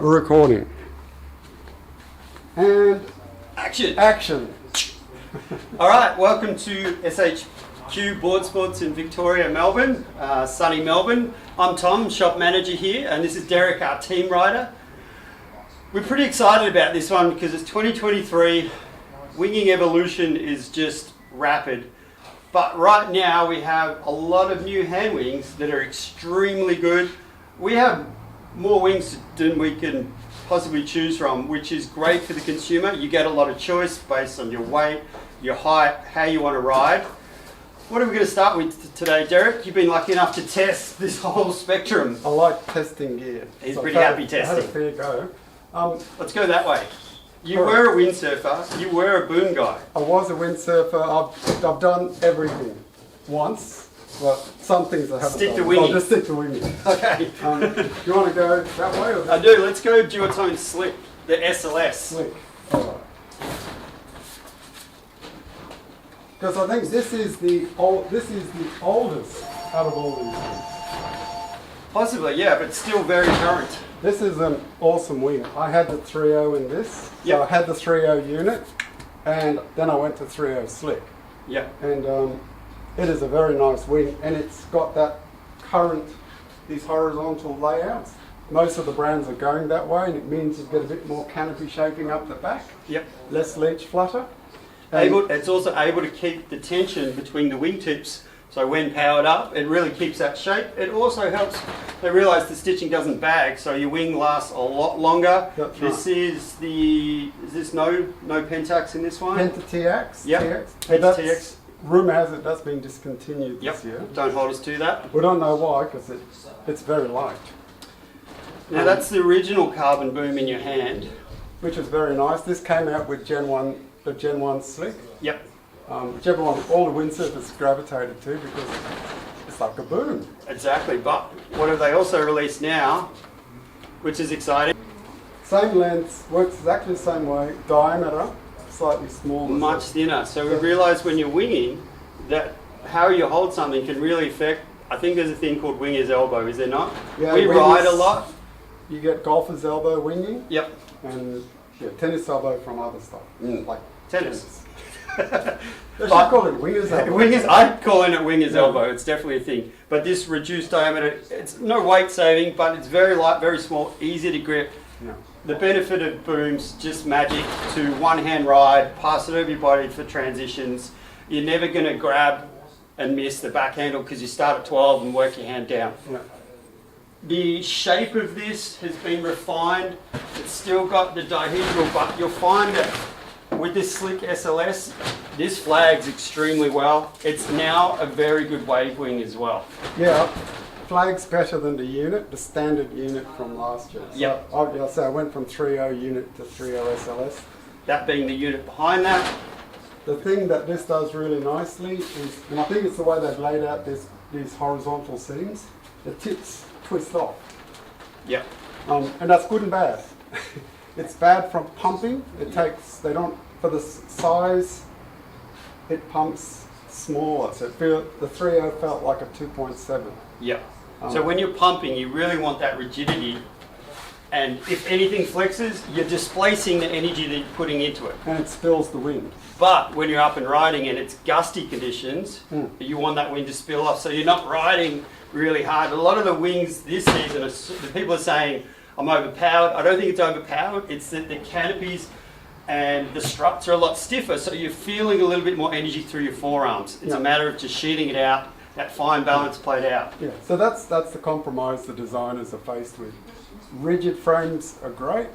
we're recording. And action! Action! Alright, welcome to SHQ Boardsports in Victoria, Melbourne, sunny Melbourne. I'm Tom, shop manager here, and this is Derek, our team rider. We're pretty excited about this one because it's 2023. Winging evolution is just rapid. But right now we have a lot of new hand wings that are extremely good. We have more wings than we can possibly choose from, which is great for the consumer. You get a lot of choice based on your weight, your height, how you want to ride. What are we going to start with today, Derek? You've been lucky enough to test this whole spectrum. I like testing gear. He's pretty happy testing. I had a fair go. Let's go that way. You were a windsurfer, you were a boom guy. I was a windsurfer. I've done everything once. Well, some things I haven't Stick done. to winging. I'll just stick to winging. Okay. You want to go that way? Or I do. Let's go Duotone Slick, the SLS. Slick. Alright. Because I think this is the oldest out of all these things. Possibly, yeah, but still very current. This is an awesome wing. I had the 3.0 in this. Yep. So I had the 3.0 unit, and then I went to 3.0 Slick. Yeah. And it is a very nice wing, and it's got that current, these horizontal layouts. Most of the brands are going that way, and it means you get a bit more canopy shaping up the back. Yep. Less leech flutter. It's also able to keep the tension between the wingtips, so when powered up, it really keeps that shape. It also helps, they realise the stitching doesn't bag, so your wing lasts a lot longer. That's this right. is this no Pentax in this one? Penta TX. Yep. TX. Penta TX. Rumour has it that's been discontinued this year. Don't hold us to that. We don't know why, because it's very light. Now that's the original carbon boom in your hand. Which is very nice. This came out with Gen 1, the Gen 1 Slick. Yep. Whichever one all the windsurfers gravitated to because it's like a boom. Exactly, but what have they also released now, which is exciting? Same length, works exactly the same way, diameter, slightly smaller. Much thinner. So we realised when you're winging that how you hold something can really affect, I think there's a thing called winger's elbow, is there not? Yeah, we ride a lot. You get golfer's elbow winging. Yep. And tennis elbow from other stuff. Like tennis. They should call it winger's elbow. I'm calling it winger's elbow. It's definitely a thing. But this reduced diameter, it's no weight saving, but it's very light, very small, easy to grip. Yeah. The benefit of booms, just magic to one-hand ride, pass it over your body for transitions. You're never going to grab and miss the back handle because you start at 12 and work your hand down. Yeah. The shape of this has been refined. It's still got the dihedral, but you'll find that with this Slick SLS, this flags extremely well. It's now a very good wave wing as well. Yeah. Flag's better than the unit, the standard unit from last year. So Yep. I went from 3.0 unit to 3.0 SLS. That being the unit behind that. The thing that this does really nicely is, and I think it's the way they've laid out these horizontal seams, the tips twist off. Yep. And that's good and bad. It's bad from pumping. For the size, it pumps smaller. So the 3.0 felt like a 2.7. Yep. So when you're pumping, you really want that rigidity, and if anything flexes, you're displacing the energy that you're putting into it. And it spills the wind. But when you're up and riding and it's gusty conditions, you want that wind to spill off, so you're not riding really hard. A lot of the wings this season, the people are saying, I'm overpowered. I don't think it's overpowered. It's that the canopies and the struts are a lot stiffer, so you're feeling a little bit more energy through your forearms. It's a matter of just sheeting it out, that fine balance played out. Yeah, so that's the compromise the designers are faced with. Rigid frames are great,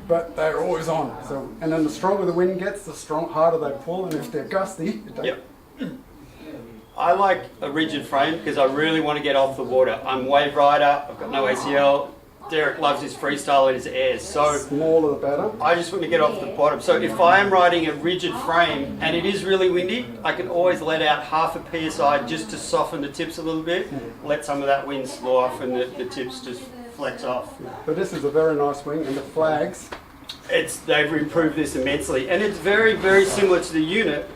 but they're always on. So, and then the stronger the wind gets, the harder they pull, and if they're gusty, I like a rigid frame because I really want to get off the water. I'm a wave rider, I've got no ACL. Derek loves his freestyle and his airs, so smaller the better. I just want to get off the bottom. So if I am riding a rigid frame and it is really windy, I can always let out half a PSI just to soften the tips a little bit, let some of that wind slow off and the tips just flex off. But this is a very nice wing, and the flags. They've improved this immensely, and it's very, very similar to the unit.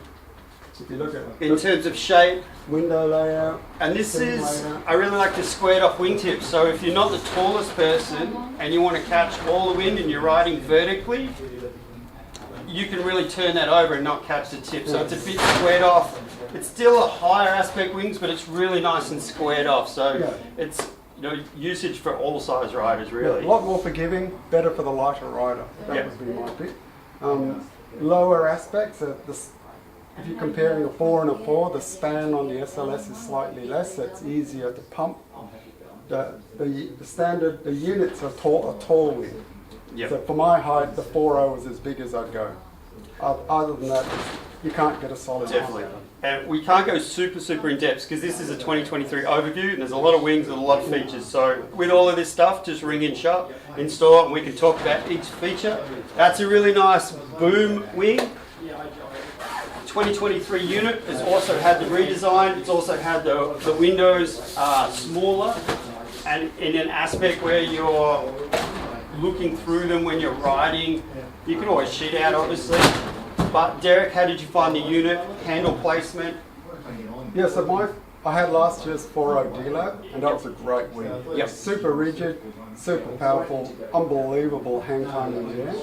If you look at in terms of shape. window layout, And this seam is, layout. I really like the squared off wingtips. So if you're not the tallest person and you want to catch all the wind and you're riding vertically, you can really turn that over and not catch the tip. So it's a bit squared off. It's still a higher aspect wings, but it's really nice and squared off. So it's usage for all size riders really. A lot more forgiving, better for the lighter rider. That would be my pick. Lower aspects, if you're comparing a 4 and a 4, the span on the SLS is slightly less, so it's easier to pump. The units are tall wing. So for my height, the 4.0 is as big as I'd go. Other than that, you can't get a solid Definitely. And we can't go super in depth because this is a 2023 overview and there's a lot of wings and a lot of features. So with all of this stuff, just ring in shop, in store, and we can talk about each feature. That's a really nice boom wing. 2023 unit has also had the redesign. It's also had the windows smaller and in an aspect where you're looking through them when you're riding. You can always sheet out obviously. But Derek, how did you find the unit, handle placement? Yeah, so I had last year's 4.0 D-Lab, and that was a great wing. Yep. Super rigid, super powerful, unbelievable hang time in the air.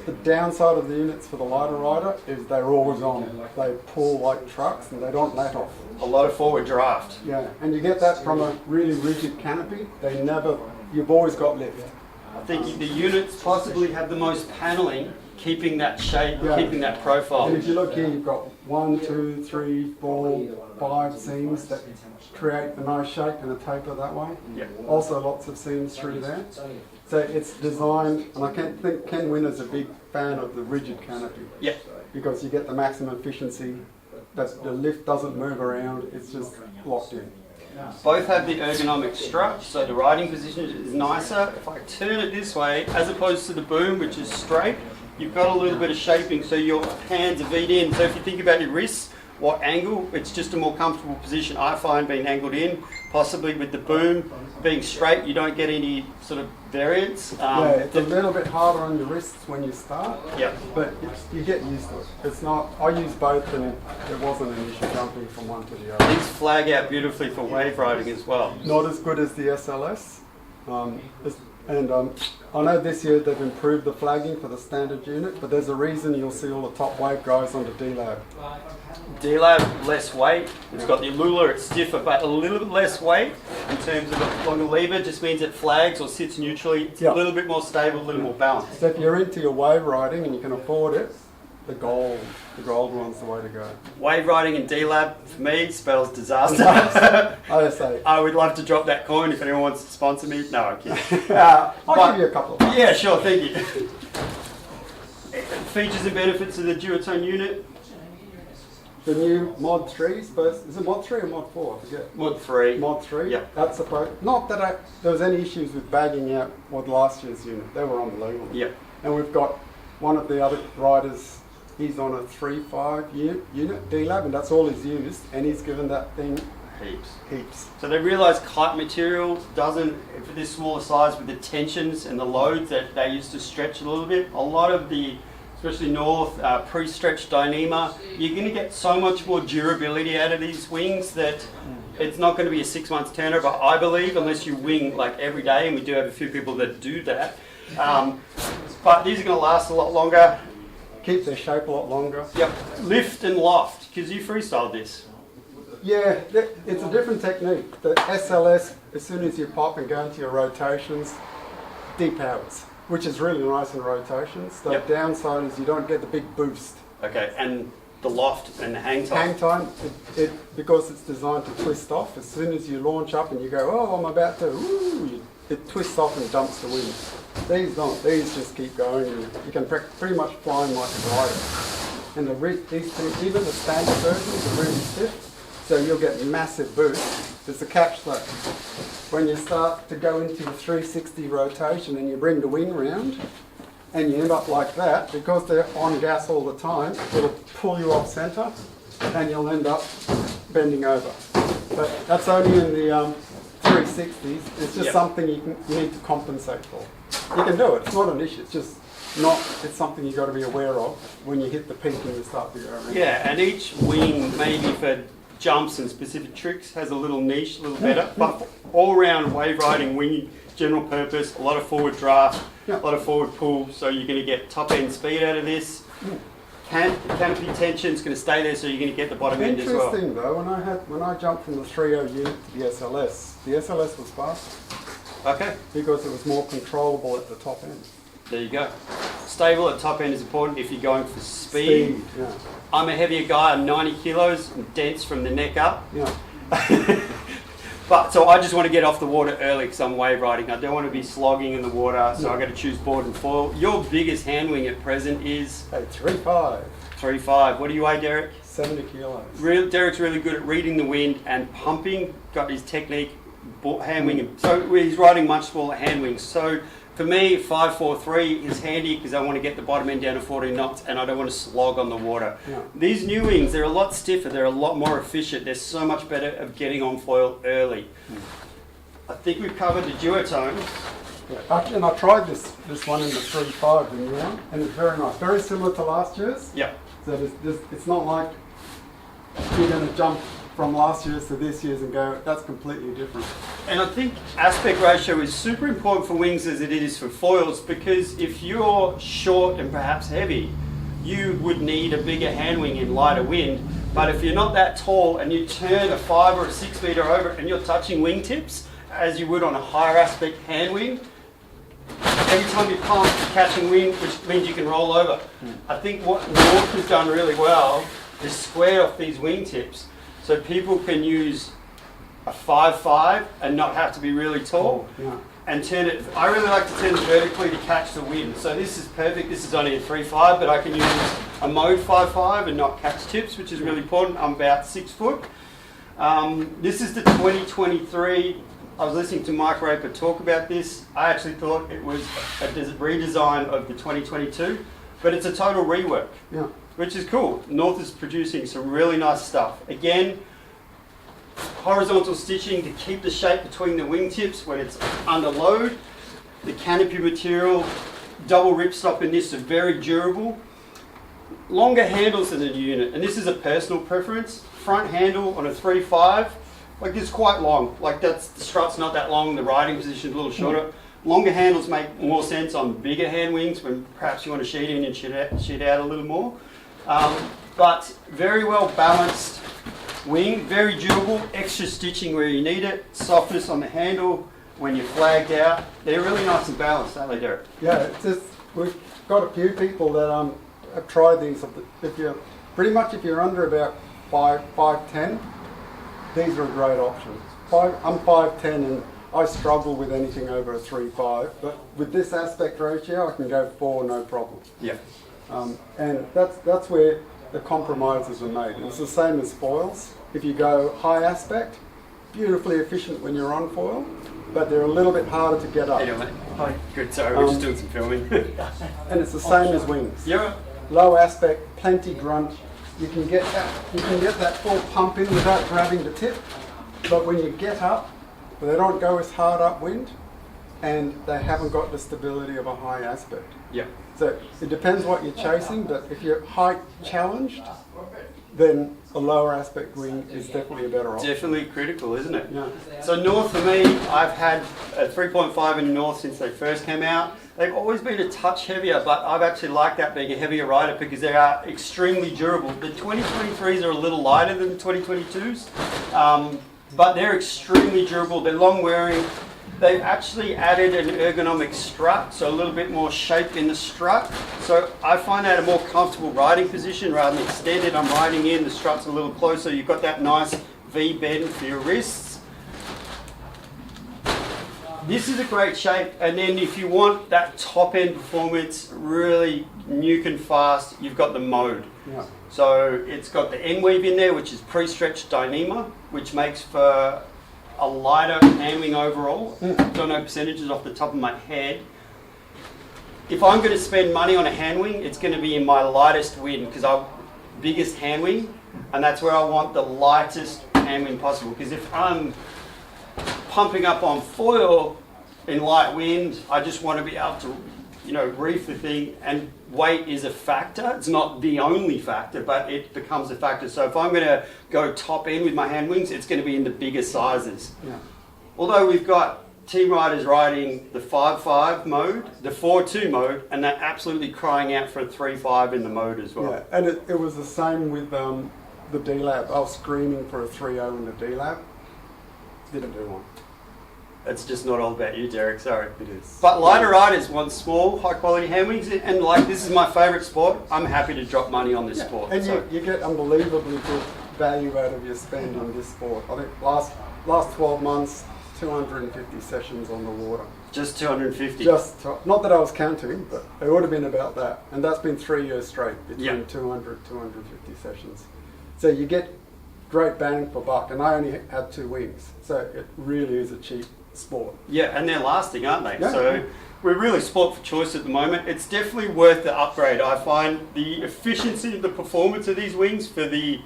The downside of the units for the lighter rider is they're always on. They pull like trucks and they don't let off. A lot of forward draft. Yeah, and you get that from a really rigid canopy. You've always got lift. I think the units possibly have the most paneling, keeping that shape, keeping that profile. And if you look here, you've got 1, 2, 3, 4, 5 seams that create a nice shape and a taper that way. Yep. Also lots of seams through there. So it's designed, and I think Ken Winner's a big fan of the rigid canopy. Yep. Because you get the maximum efficiency, that the lift doesn't move around, it's just locked in. Both have the ergonomic strut, so the riding position is nicer. If I turn it this way, as opposed to the boom, which is straight, you've got a little bit of shaping, so your hands are V'd in. So if you think about your wrists, what angle, it's just a more comfortable position, I find, being angled in. Possibly with the boom being straight, you don't get any sort of variance. It's a little bit harder on your wrists when you start, but you get used to it. It's not, I use both and it wasn't an issue jumping from one to the other. These flag out beautifully for wave riding as well. Not as good as the SLS. I know this year they've improved the flagging for the standard unit, but there's a reason you'll see all the top wave guys on the D-Lab. D-Lab, less weight. It's got the Lula, it's stiffer, but a little bit less weight in terms of a longer lever. Just means it flags or sits neutrally. It's a little bit more stable, a little more balanced. So if you're into your wave riding and you can afford it, the gold one's the way to go. Wave riding and D-Lab, for me, spells disaster. I say. I would love to drop that coin if anyone wants to sponsor me. No, I'm kidding. I'll give you a couple of bucks. Yeah, sure, thank you. Features and benefits of the Duotone unit. The new Mod 3, is it Mod 3 or Mod 4? I forget. Mod 3. Mod 3? Yep. That's supposed, not that there was any issues with bagging out with last year's unit. They were unbelievable. Yep. And we've got one of the other riders, he's on a 3.5 unit D-Lab, and that's all he's used, and he's given that thing heaps. So they realise kite material doesn't, for this smaller size with the tensions and the loads that they used to stretch a little bit, a lot of the, especially north, pre-stretched Dyneema, you're going to get so much more durability out of these wings that it's not going to be a 6 months turnover, I believe, unless you wing like every day, and we do have a few people that do that. But these are going to last a lot longer. Keep their shape a lot longer. Yep. Lift and loft, because you freestyled this. Yeah, it's a different technique. The SLS, as soon as you pop and go into your rotations, depowers, which is really nice in rotations. The downside is you don't get the big boost. Okay, and the loft and the hang time. Hang time, because it's designed to twist off. As soon as you launch up and you go, oh, I'm about to, it twists off and dumps the wind. These don't. These just keep going. You can pretty much fly them like a glider. And these two, even the standard versions are really stiff, so you'll get massive boost. There's a catch though. When you start to go into a 360 rotation and you bring the wing round, and you end up like that, because they're on gas all the time, it'll pull you off centre, and you'll end up bending over. But that's only in the 360s. It's just something you need to compensate for. You can do it. It's not an issue. It's just it's something you've got to be aware of when you hit the peak and you start to go around. Yeah, and each wing, maybe for jumps and specific tricks, has a little niche, a little better. But all round wave riding, wing, general purpose, a lot of forward draft, a lot of forward pull, so you're going to get top end speed out of this. Canopy tension is going to stay there, so you're going to get the bottom end as well. Interesting though, when I jumped from the 3.0 unit to the SLS was faster. Okay. Because it was more controllable at the top end. There you go. Stable at top end is important if you're going for speed. Yeah. I'm a heavier guy, I'm 90 kilos, I'm dense from the neck up. Yeah. But so I just want to get off the water early because I'm wave riding. I don't want to be slogging in the water, so I've got to choose board and foil. Your biggest hand wing at present is? Hey, 3.5. 3.5. What do you weigh, Derek? 70 kilos. Derek's really good at reading the wind and pumping, got his technique, hand wing. So he's riding much smaller hand wings. So for me, 5.43 is handy because I want to get the bottom end down to 14 knots and I don't want to slog on the water. Yeah. These new wings, they're a lot stiffer, they're a lot more efficient, they're so much better at getting on foil early. I think we've covered the duotone. Yeah. And I tried this one in the 3.5, the new one, and it's very nice. Very similar to last year's. Yeah. So it's not like you're going to jump from last year's to this year's and go, that's completely different. And I think aspect ratio is super important for wings as it is for foils, because if you're short and perhaps heavy, you would need a bigger hand wing in lighter wind. But if you're not that tall and you turn a 5 or a 6 meter over and you're touching wingtips, as you would on a higher aspect hand wing, every time you pump, you're catching wind, which means you can roll over. I think what North has done really well is square off these wingtips, so people can use a 5.5 and not have to be really tall, and turn it. I really like to turn it vertically to catch the wind. So this is perfect. This is only a 3.5, but I can use a mode 5.5 and not catch tips, which is really important. I'm about 6 foot. This is the 2023. I was listening to Mike Raper talk about this. I actually thought it was a redesign of the 2022, but it's a total rework. Yeah. Which is cool. North is producing some really nice stuff. Again, horizontal stitching to keep the shape between the wingtips when it's under load. The canopy material, double ripstop in this are very durable. Longer handles in the unit, and this is a personal preference. Front handle on a 3.5, like it's quite long. Like the strut's not that long, the riding position is a little shorter. Longer handles make more sense on bigger hand wings when perhaps you want to sheet in and sheet out a little more. But very well balanced wing, very durable, extra stitching where you need it, softness on the handle when you're flagged out. They're really nice and balanced, aren't they, Derek? Yeah, it's just, we've got a few people that have tried these. If you're under about 5'10", these are a great option. I'm 5'10", and I struggle with anything over a 3.5, but with this aspect ratio, I can go 4 no problem. Yeah. And that's where the compromises are made. It's the same as foils. If you go high aspect, beautifully efficient when you're on foil, but they're a little bit harder to get up. Anyway, hi. Good, sorry, we're just doing some filming. And it's the same as wings. Yeah. Low aspect, plenty grunt. You can get that full pump in without grabbing the tip, but when you get up, they don't go as hard upwind, and they haven't got the stability of a high aspect. Yeah. So it depends what you're chasing, but if you're height challenged, then a lower aspect wing is definitely a better option. Definitely critical, isn't it? Yeah. So North for me, I've had a 3.5 in North since they first came out. They've always been a touch heavier, but I've actually liked that being a heavier rider because they are extremely durable. The 2023s are a little lighter than the 2022s, but they're extremely durable. They're long wearing. They've actually added an ergonomic strut, so a little bit more shape in the strut. So I find that a more comfortable riding position rather than extended. I'm riding in, the strut's a little closer. You've got that nice V bend for your wrists. This is a great shape, and then if you want that top end performance, really nuke and fast, you've got the mode. Yeah. So it's got the end weave in there, which is pre-stretched Dyneema, which makes for a lighter hand wing overall. Don't know percentages off the top of my head. If I'm going to spend money on a hand wing, it's going to be in my lightest wind because I'm biggest hand wing, and that's where I want the lightest hand wing possible. Because if I'm pumping up on foil in light wind, I just want to be able to reef the thing, and weight is a factor. It's not the only factor, but it becomes a factor. So if I'm going to go top end with my hand wings, it's going to be in the bigger sizes. Yeah. Although we've got team riders riding the 5.5 mode, the 4.2 mode, and they're absolutely crying out for a 3.5 in the mode as well. Yeah, and it was the same with the D-Lab. I was screaming for a 3.0 in the D-Lab. Didn't do one. It's just not all about you, Derek, sorry. It is. But lighter riders want small, high quality hand wings, and like this is my favourite sport. I'm happy to drop money on this sport. And so. you get unbelievably good value out of your spend in this sport. I think last 12 months, 250 sessions on the water. Just 250? Not that I was counting, but it would have been about that. And that's been 3 years straight, between 250 sessions. So you get great bang for buck, and I only had 2 wings. So it really is a cheap sport. Yeah, and they're lasting, aren't they? Yeah. So we're really sport for choice at the moment. It's definitely worth the upgrade. I find the efficiency, the performance of these wings for the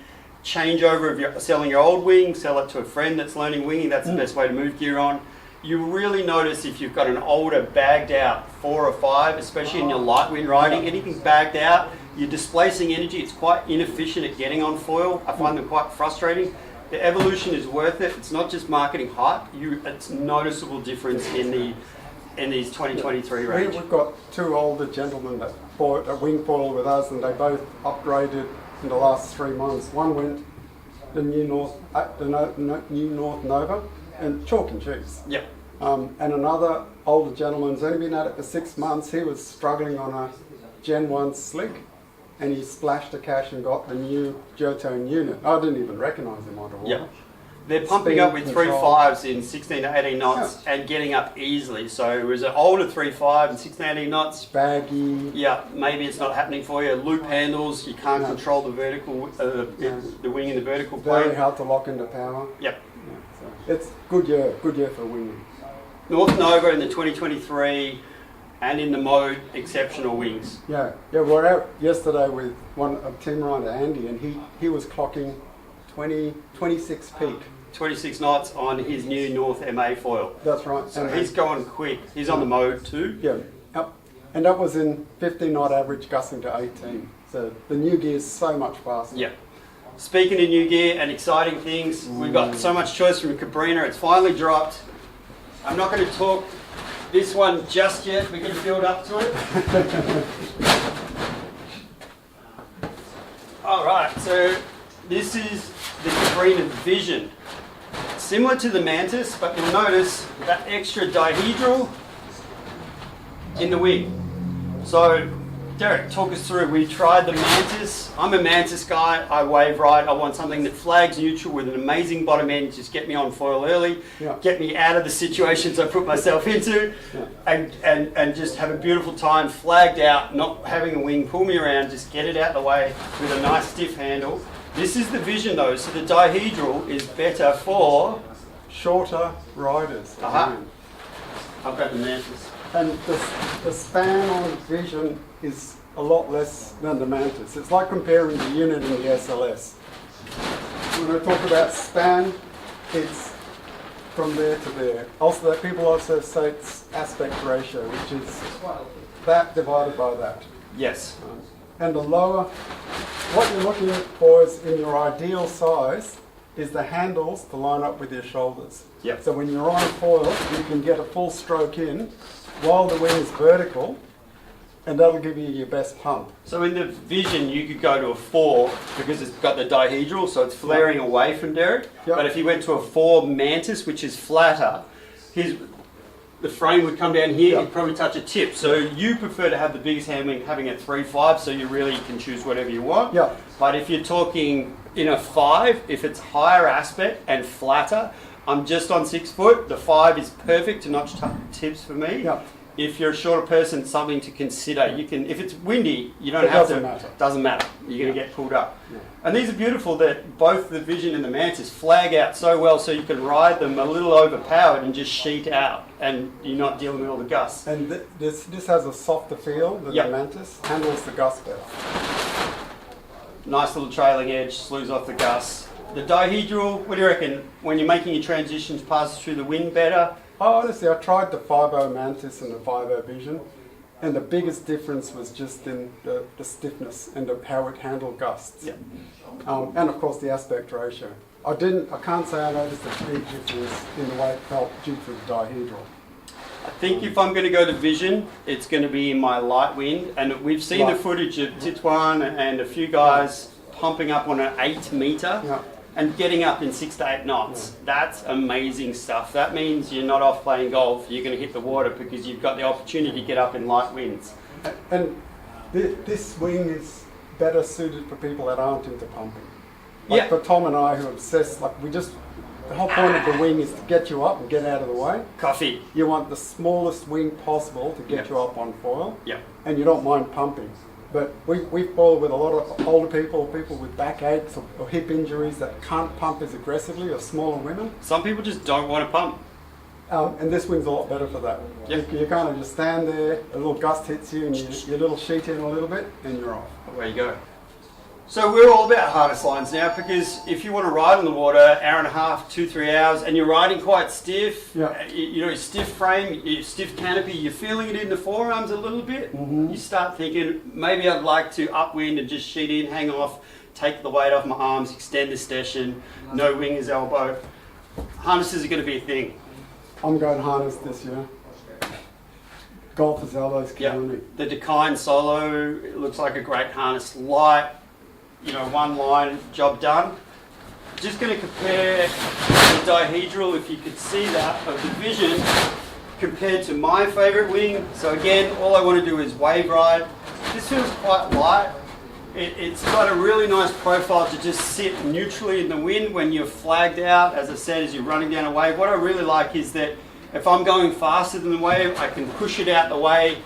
changeover of selling your old wing, sell it to a friend that's learning winging, that's the best way to move gear on. You really notice if you've got an older bagged out 4 or 5, especially in your light wind riding, anything bagged out, you're displacing energy. It's quite inefficient at getting on foil. I find them quite frustrating. The evolution is worth it. It's not just marketing hype. It's noticeable difference in these 2023 range. We've got 2 older gentlemen that bought a wing foil with us, and they both upgraded in the last 3 months. One went the new North Nova, and chalk and cheese. Yeah. And another older gentleman's only been at it for 6 months. He was struggling on a Gen 1 slick, and he splashed the cash and got the new Duotone unit. I didn't even recognise him underwater. Yeah. They're pumping Speed up with control. 3.5s in 16 to 18 knots and getting up easily. So it was an older 3.5 and 16 to 18 knots. Baggy. Yeah, maybe it's not happening for you. Loop handles, you can't control the vertical, the wing in the vertical plane. Very hard to lock into power. Yep. Yeah, so it's good year for winging. North Nova in the 2023 and in the mode, exceptional wings. Yeah, we were out yesterday with a team rider, Andy, and he was clocking 26 peak. 26 knots on his new North MA foil. That's right. So he's going quick. He's on the mode too. Yeah, yep. And that was in 15 knot average, gusting to 18. So the new gear's so much faster. Yeah. Speaking of new gear and exciting things, we've got so much choice from Cabrinha. It's finally dropped. I'm not going to talk this one just yet. We're going to build up to it. All right, so this is the Cabrinha Vision. Similar to the Mantis, but you'll notice that extra dihedral in the wing. So, Derek, talk us through. We tried the Mantis. I'm a Mantis guy. I wave ride. I want something that flags neutral with an amazing bottom end. Just get me on foil early. Yeah. Get me out of the situations I put myself into. Yeah. And just have a beautiful time flagged out, not having a wing pull me around. Just get it out the way with a nice stiff handle. This is the Vision though. So the dihedral is better for shorter riders. I've got the Mantis. And the span on Vision is a lot less than the Mantis. It's like comparing the unit and the SLS. When I talk about span, it's from there to there. Also, people also say it's aspect ratio, which is that divided by that. Yes. And the lower, what you're looking for is in your ideal size is the handles to line up with your shoulders. Yep. So when you're on foil, you can get a full stroke in while the wing is vertical, and that'll give you your best pump. So in the Vision, you could go to a 4 because it's got the dihedral, so it's flaring away from Derek. Yep. But if you went to a 4 Mantis, which is flatter, the frame would come down here, you'd probably touch a tip. So you prefer to have the biggest hand wing having a 3.5, so you really can choose whatever you want. Yeah. But if you're talking in a 5, if it's higher aspect and flatter, I'm just on 6 foot. The 5 is perfect to notch tips for me. Yeah. If you're a shorter person, something to consider. You can, if it's windy, you don't It have doesn't to. matter. Doesn't matter. You're going to get pulled up. Yeah. And these are beautiful that both the Vision and the Mantis flag out so well, so you can ride them a little overpowered and just sheet out, and you're not dealing with all the gusts. And this has a softer feel than Yep. the Mantis. Handles the gust better. Nice little trailing edge, slews off the gusts. The dihedral, what do you reckon? When you're making your transitions, passes through the wind better? Oh, honestly, I tried the 5.0 Mantis and the 5.0 Vision, And the biggest difference was just in the stiffness and how it handled gusts. Yeah. And of course the aspect ratio. I can't say I noticed a big difference in the way it felt due to the dihedral. I think if I'm going to go to vision, it's going to be in my light wind. And we've seen the footage of Titwan and a few guys pumping up on an 8 metre. Yeah. And getting up in 6 to 8 knots. That's amazing stuff. That means you're not off playing golf, you're going to hit the water because you've got the opportunity to get up in light winds. And this wing is better suited for people that aren't into pumping. Like for Tom and I who are obsessed, the whole point of the wing is to get you up and get out of the way. Coffee. You want the smallest wing possible to get you up on foil. Yep. And you don't mind pumping. But we've foiled with a lot of older people with backaches or hip injuries that can't pump as aggressively, or smaller women. Some people just don't want to pump. And this wing's a lot better for that. Yep. You kind of just stand there, a little gust hits you, and your little sheet in a little bit, and you're off. Away you go. So we're all about harness lines now, because if you want to ride on the water, hour and a half, 2-3 hours, and you're riding quite stiff, stiff frame, stiff canopy, you're feeling it in the forearms a little bit, you start thinking, maybe I'd like to upwind and just sheet in, hang off, take the weight off my arms, extend the session, no wingers elbow. Harnesses are going to be a thing. I'm going harness this year. Golfer's elbows killing me. The Decline Solo, it looks like a great harness. Light, one line, job done. Just going to compare the dihedral, if you could see that, of the Vision compared to my favourite wing. So again, all I want to do is wave ride. This feels quite light. It's got a really nice profile to just sit neutrally in the wind when you're flagged out, as I said, as you're running down a wave. What I really like is that if I'm going faster than the wave, I can push it out the way,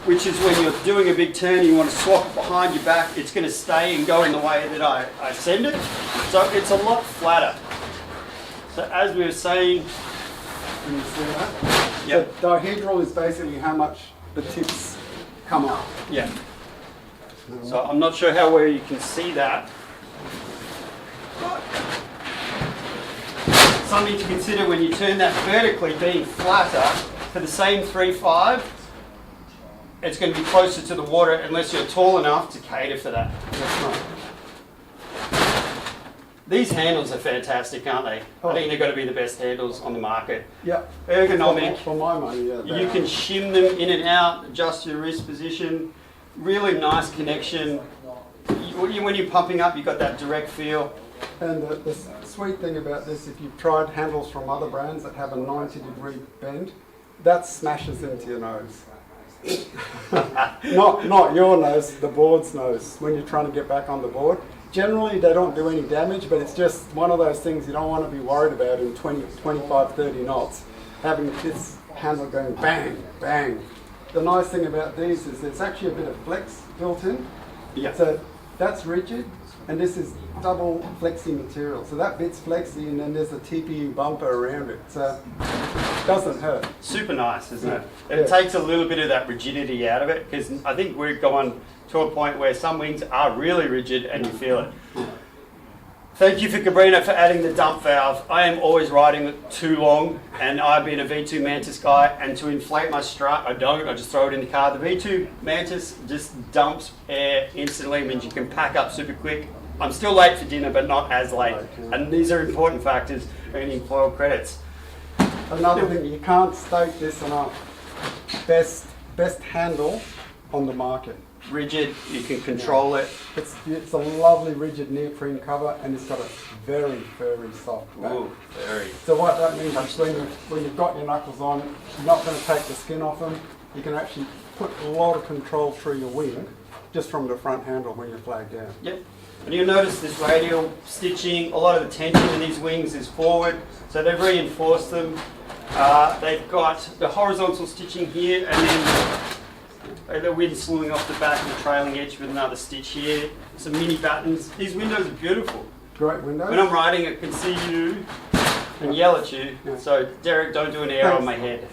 which is when you're doing a big turn, you want to swap it behind your back, it's going to stay and go in the way that I send it. So it's a lot flatter. So as we were saying, can you see that? Yep. The dihedral is basically how much the tips come up. Yeah. So I'm not sure how well you can see that. Something to consider when you turn that vertically, being flatter, for the same 3.5, it's going to be closer to the water unless you're tall enough to cater for that. That's right. These handles are fantastic, aren't they? I think they're going to be the best handles on the market. Yeah. Ergonomic. For my money, yeah. You can shim them in and out, adjust your wrist position. Really nice connection. When you're pumping up, you've got that direct feel. And the sweet thing about this, if you've tried handles from other brands that have a 90-degree bend, that smashes into your nose. not your nose, the board's nose, when you're trying to get back on the board. Generally, they don't do any damage, but it's just one of those things you don't want to be worried about in 20, 25, 30 knots. Having this handle going bang, bang. The nice thing about these is there's actually a bit of flex built in. Yeah. So that's rigid, and this is double flexi material. So that bit's flexi, and then there's a TPU bumper around it. So it doesn't hurt. Super nice, isn't it? It takes a little bit of that rigidity out of it, because I think we've gone to a point where some wings are really rigid and you feel it. Thank you for Cabrinha for adding the dump valve. I am always riding it too long, and I've been a V2 Mantis guy, and to inflate my strut, I just throw it in the car. The V2 Mantis just dumps air instantly, means you can pack up super quick. I'm still late for dinner, but not as late. And these are important factors earning foil credits. Another thing, you can't state this enough. Best handle on the market. Rigid, you can control it. It's a lovely rigid neoprene cover, and it's got a very, very soft back. Ooh, very. So what that means is when you've got your knuckles on, you're not going to take the skin off them. You can actually put a lot of control through your wing just from the front handle when you're flagged down. Yep. And you'll notice this radial stitching, a lot of the tension in these wings is forward, so they've reinforced them. They've got the horizontal stitching here, and then the wind slewing off the back and the trailing edge with another stitch here. Some mini buttons. These windows are beautiful. Great windows. When I'm riding, I can see you and yell at you. Yeah. So Derek, don't do an air on my head.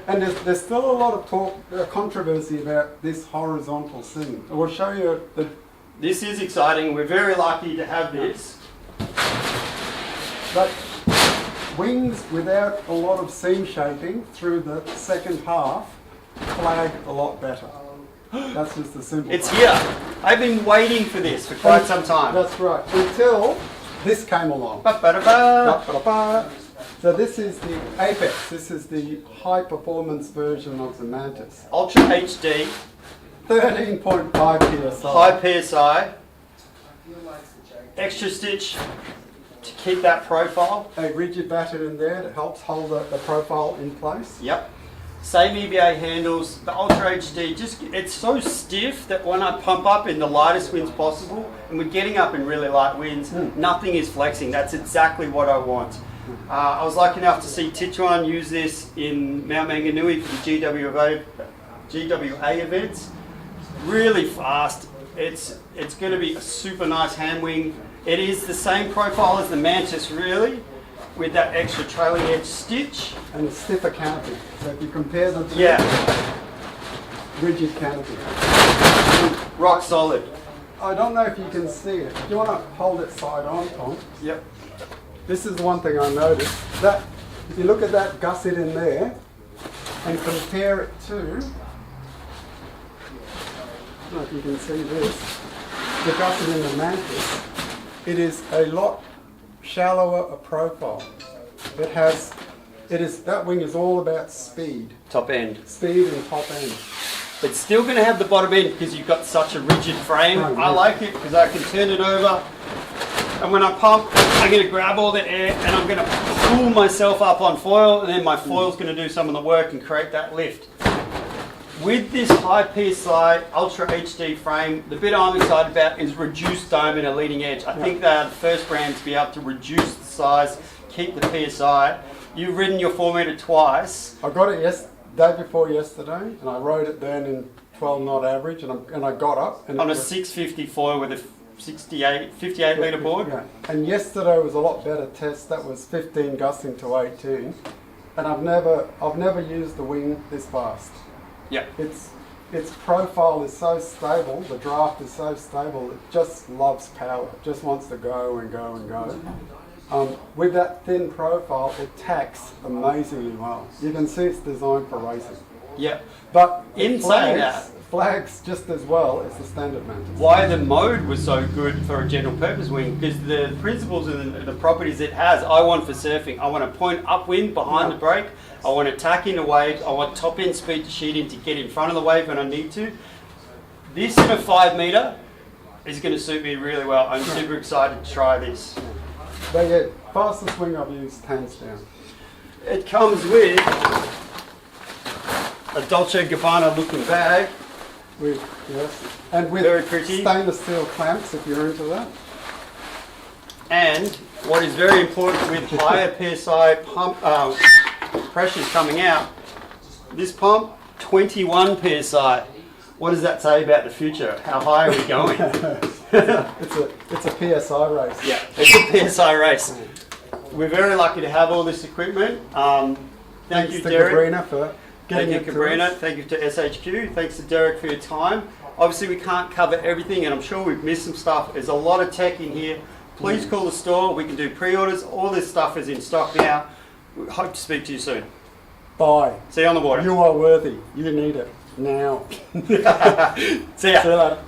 And there's still a lot of controversy about this horizontal seam. We'll show you the. This is exciting. We're very lucky to have this. But wings without a lot of seam shaping through the second half flag a lot better. That's just the simple. It's here. I've been waiting for this for quite some time. That's right. Until this came along. Ba-ba-da-ba. So this is the Apex. This is the high performance version of the Mantis. Ultra HD, 13.5 psi. high PSI, extra stitch to keep that profile. A rigid batted in there that helps hold the profile in place. Yep. Same EVA handles. The Ultra HD, it's so stiff that when I pump up in the lightest winds possible, and we're getting up in really light winds, nothing is flexing. That's exactly what I want. I was lucky enough to see Tituan use this in Mount Maunganui for the GWA events. Really fast. It's going to be a super nice hand wing. It is the same profile as the Mantis, really, with that extra trailing edge stitch. And a stiffer canopy. So if you compare them to rigid canopy. Rock solid. I don't know if you can see it. Do you want to hold it side on, Tom? Yep. This is one thing I noticed. That if you look at that gusset in there and compare it to, I don't know if you can see this, the gusset in the Mantis, it is a lot shallower a profile. That wing is all about speed. Top end. Speed and top end. It's still going to have the bottom end because you've got such a rigid frame. I like it because I can turn it over, and when I pump, I'm going to grab all the air and I'm going to pull myself up on foil, and then my foil's going to do some of the work and create that lift. With this high PSI Ultra HD frame, the bit I'm excited about is reduced dome and a leading edge. I think they're the first brand to be able to reduce the size, keep the PSI. You've ridden your 4 metre twice. I got it day before yesterday, and I rode it then in 12 knot average, and I got up. And on a 650 foil with a 58 litre board. Yeah. And yesterday was a lot better test. That was 15 gusting to 18, and I've never used the wing this fast. Yeah. Its profile is so stable, the draft is so stable, it just loves power. It just wants to go and go and go. With that thin profile, it tacks amazingly well. You can see it's designed for racing. Yeah. But in saying that, flags just as well as the standard Mantis. Why the mode was so good for a general purpose wing, because the principles and the properties it has, I want for surfing. I want to point upwind behind the brake. I want to tack in a wave. I want top end speed to sheet in to get in front of the wave when I need to. This in a 5 metre is going to suit me really well. I'm super excited to try this. The fastest wing I've used, hands down. It comes with a Dolce & Gabbana looking bag. And with very pretty stainless steel clamps if you're into that. And what is very important with higher PSI pump pressures coming out, this pump 21 PSI. What does that say about the future? How high are we going? it's a PSI race. Yeah, it's a PSI race. We're very lucky to have all this equipment. Thank you, Derek. Cabrinha for Thank you, Cabrinha. Thank you to SHQ. Thanks to Derek for your time. Obviously, we can't cover everything, and I'm sure we've missed some stuff. There's a lot of tech in here. Please call the store. We can do pre-orders. All this stuff is in stock now. We hope to speak to you soon. Bye. See you on the water. You are worthy. You need it now. See ya. See you later.